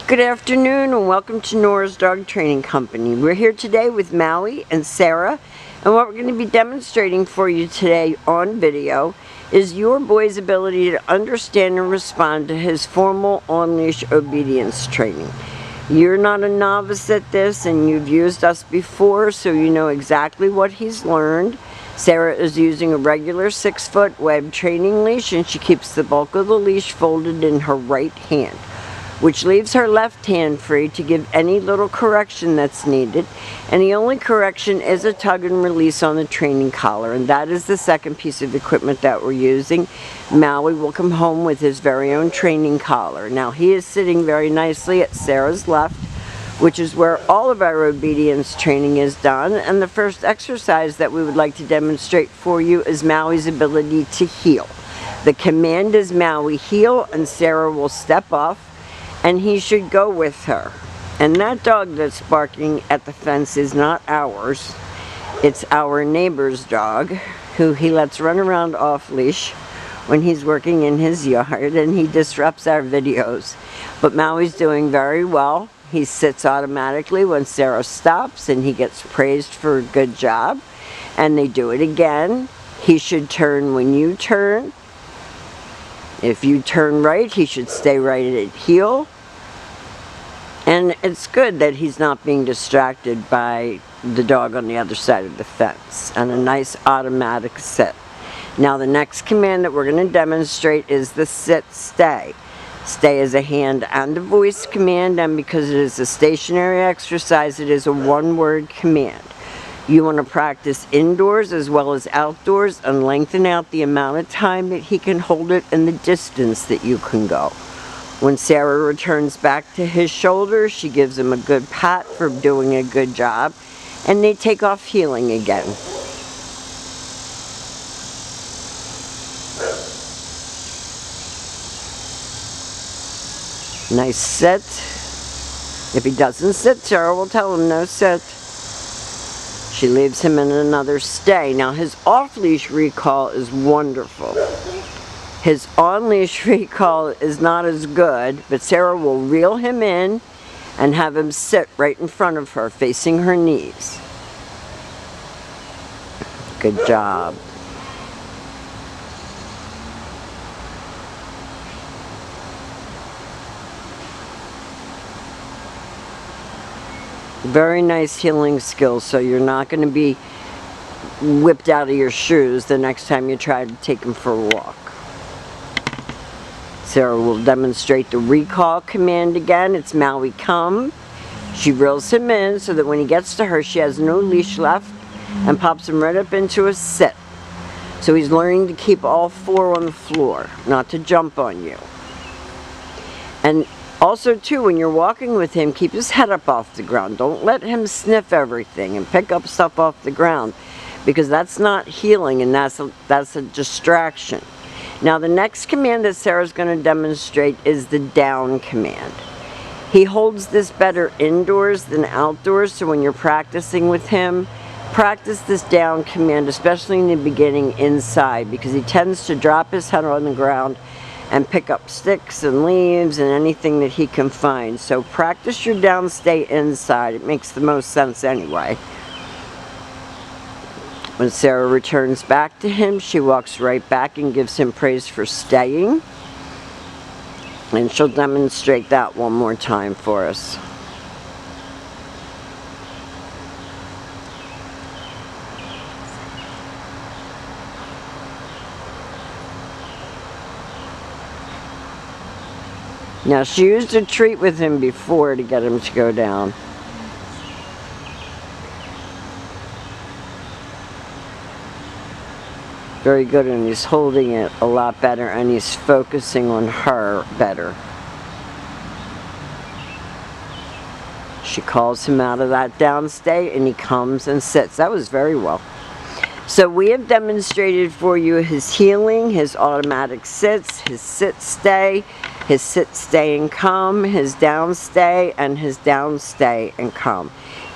Good afternoon and welcome to Nora's Dog Training Company. We're here today with Maui and Sarah, and what we're going to be demonstrating for you today on video is your boy's ability to understand and respond to his formal on-leash obedience training. You're not a novice at this and you've used us before, so you know exactly what he's learned. Sarah is using a regular 6-foot web training leash, and she keeps the bulk of the leash folded in her right hand, which leaves her left hand free to give any little correction that's needed. And the only correction is a tug and release on the training collar, and that is the second piece of equipment that we're using. Maui will come home with his very own training collar. Now he is sitting very nicely at Sarah's left, which is where all of our obedience training is done. And the first exercise that we would like to demonstrate for you is Maui's ability to heel. The command is Maui heel, and Sarah will step off and he should go with her. And that dog that's barking at the fence is not ours. It's our neighbor's dog, who he lets run around off leash when he's working in his yard, and he disrupts our videos. But Maui's doing very well. He sits automatically when Sarah stops, and he gets praised for a good job. And they do it again. He should turn when you turn. If you turn right, he should stay right at heel. And it's good that he's not being distracted by the dog on the other side of the fence. And a nice automatic sit. Now the next command that we're going to demonstrate is the sit-stay. Stay is a hand and a voice command, and because it is a stationary exercise, it is a one-word command. You want to practice indoors as well as outdoors and lengthen out the amount of time that he can hold it and the distance that you can go. When Sarah returns back to his shoulder, she gives him a good pat for doing a good job, and they take off heeling again. Nice sit. If he doesn't sit, Sarah will tell him no sit. She leaves him in another stay. Now his off-leash recall is wonderful. His on-leash recall is not as good, but Sarah will reel him in and have him sit right in front of her, facing her knees. Good job. Very nice heeling skills, so you're not going to be whipped out of your shoes the next time you try to take him for a walk. Sarah will demonstrate the recall command again. It's Maui come. She reels him in so that when he gets to her, she has no leash left, and pops him right up into a sit. So he's learning to keep all four on the floor, not to jump on you. And also, too, when you're walking with him, keep his head up off the ground. Don't let him sniff everything and pick up stuff off the ground, because that's not heeling, and that's a distraction. Now, the next command that Sarah's going to demonstrate is the down command. He holds this better indoors than outdoors, so when you're practicing with him, practice this down command, especially in the beginning inside, because he tends to drop his head on the ground and pick up sticks and leaves and anything that he can find. So practice your down stay inside. It makes the most sense anyway. When Sarah returns back to him, she walks right back and gives him praise for staying. And she'll demonstrate that one more time for us. Now, she used a treat with him before to get him to go down. Very good, and he's holding it a lot better, and he's focusing on her better. She calls him out of that downstay, and he comes and sits. That was very well. So we have demonstrated for you his heeling, his automatic sits, his sit-stay, his sit-stay and come, his down-stay, and his down-stay and come.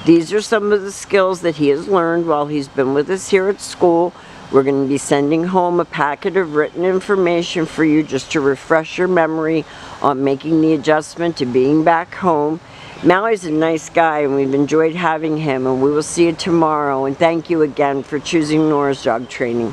These are some of the skills that he has learned while he's been with us here at school. We're going to be sending home a packet of written information for you just to refresh your memory on making the adjustment to being back home. Maui's a nice guy and we've enjoyed having him, and we will see you tomorrow, and thank you again for choosing Nora's Dog Training.